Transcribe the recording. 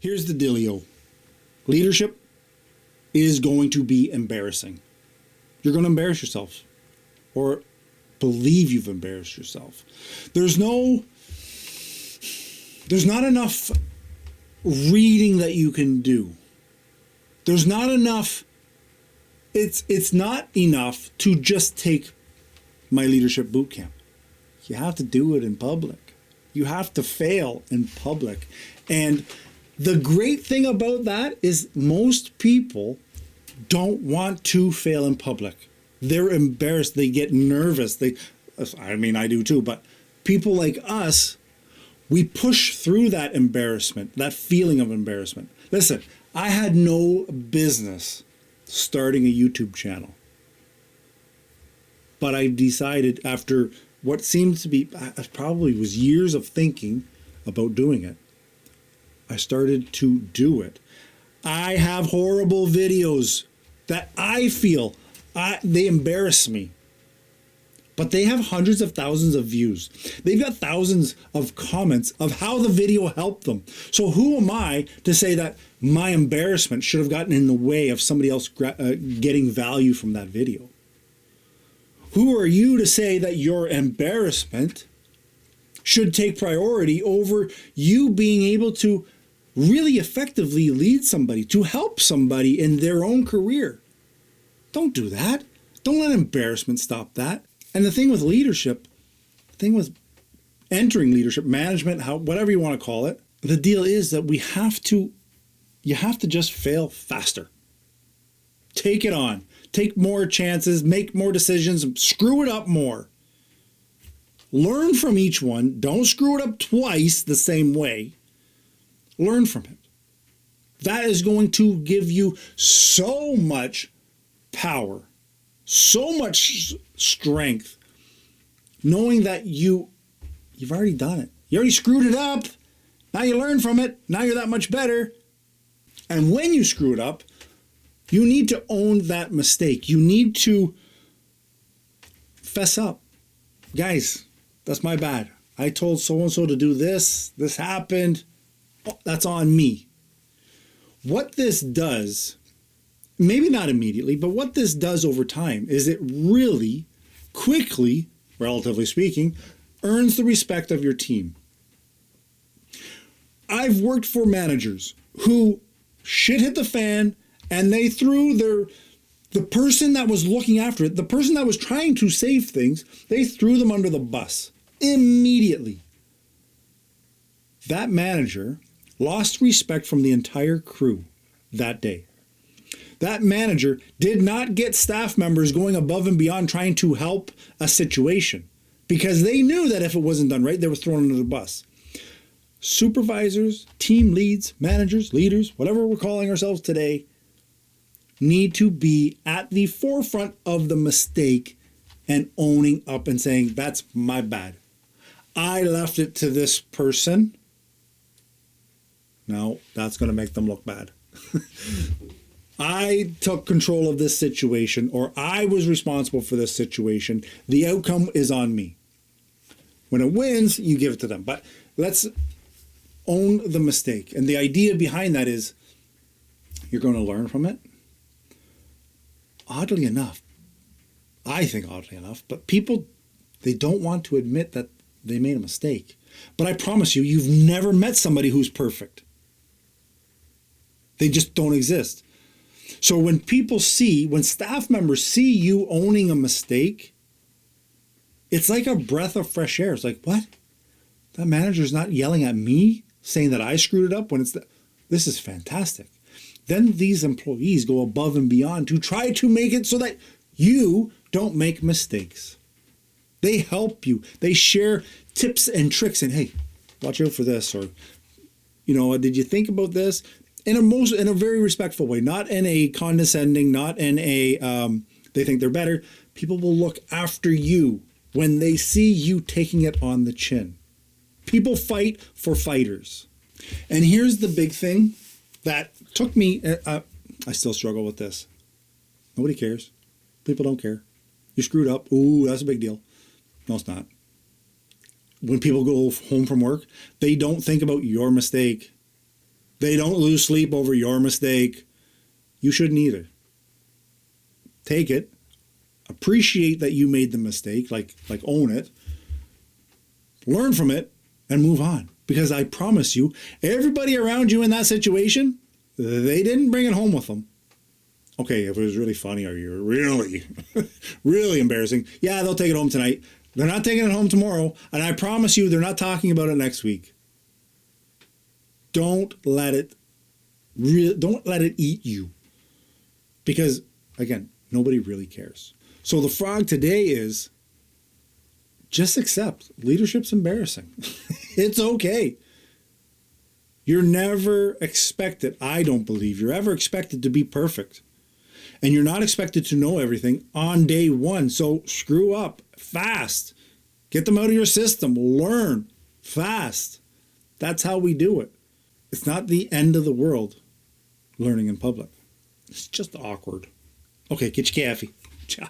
Here's the dealio. Leadership is going to be embarrassing. You're going to embarrass yourself or believe you've embarrassed yourself. There's not enough reading that you can do. There's not enough. It's not enough to just take my leadership boot camp. You have to do it in public. You have to fail in public. And the great thing about that is most people don't want to fail in public. They're embarrassed. They get nervous. I do too, but people like us, we push through that embarrassment, that feeling of embarrassment. Listen, I had no business starting a YouTube channel. But I decided after what seemed to be, probably was years of thinking about doing it, I started to do it. I have horrible videos that I feel they embarrass me. But they have hundreds of thousands of views. They've got thousands of comments of how the video helped them. So who am I to say that my embarrassment should have gotten in the way of somebody else getting value from that video? Who are you to say that your embarrassment should take priority over you being able to really effectively lead somebody, to help somebody in their own career? Don't do that. Don't let embarrassment stop that. And the thing with leadership, the thing with entering leadership, management, whatever you want to call it, the deal is that you have to just fail faster. Take it on. Take more chances, make more decisions, screw it up more. Learn from each one. Don't screw it up twice the same way. Learn from it. That is going to give you so much power, so much strength, knowing that you've already done it. You already screwed it up. Now you learn from it. Now you're that much better. And when you screw it up, you need to own that mistake. You need to fess up. Guys, that's my bad. I told so-and-so to do this. This happened. Oh, that's on me. What this does, maybe not immediately, but what this does over time is it really quickly, relatively speaking, earns the respect of your team. I've worked for managers who shit hit the fan and they threw the person that was looking after it, the person that was trying to save things, they threw them under the bus immediately. That manager lost respect from the entire crew that day. That manager did not get staff members going above and beyond trying to help a situation because they knew that if it wasn't done right, they were thrown under the bus. Supervisors, team leads, managers, leaders, whatever we're calling ourselves today, need to be at the forefront of the mistake and owning up and saying, that's my bad. I left it to this person. No, that's going to make them look bad. I took control of this situation, or I was responsible for this situation. The outcome is on me. When it wins, you give it to them. But let's own the mistake. And the idea behind that is you're going to learn from it. Oddly enough, but people, they don't want to admit that they made a mistake. But I promise you, you've never met somebody who's perfect. They just don't exist. So when staff members see you owning a mistake, it's like a breath of fresh air. It's like, what? That manager's not yelling at me saying that I screwed it up when this is fantastic. Then these employees go above and beyond to try to make it so that you don't make mistakes. They help you. They share tips and tricks and, hey, watch out for this, or, did you think about this? In a very respectful way, not in a condescending, not in a they think they're better. People will look after you when they see you taking it on the chin. People fight for fighters. And here's the big thing that took me, I still struggle with this. Nobody cares. People don't care. You screwed up. Ooh, that's a big deal. No, it's not. When people go home from work, they don't think about your mistake. They don't lose sleep over your mistake. You shouldn't either. Take it. Appreciate that you made the mistake, like own it. Learn from it and move on. Because I promise you, everybody around you in that situation, they didn't bring it home with them. Okay, if it was really funny or you're really, really embarrassing, yeah, they'll take it home tonight. They're not taking it home tomorrow. And I promise you, they're not talking about it next week. Don't let it eat you. Because, again, nobody really cares. So the frog today is just accept. Leadership's embarrassing. It's okay. You're never expected, I don't believe, you're ever expected to be perfect. And you're not expected to know everything on day one. So screw up fast. Get them out of your system. Learn fast. That's how we do it. It's not the end of the world learning in public. It's just awkward. Okay, get your coffee. Ciao.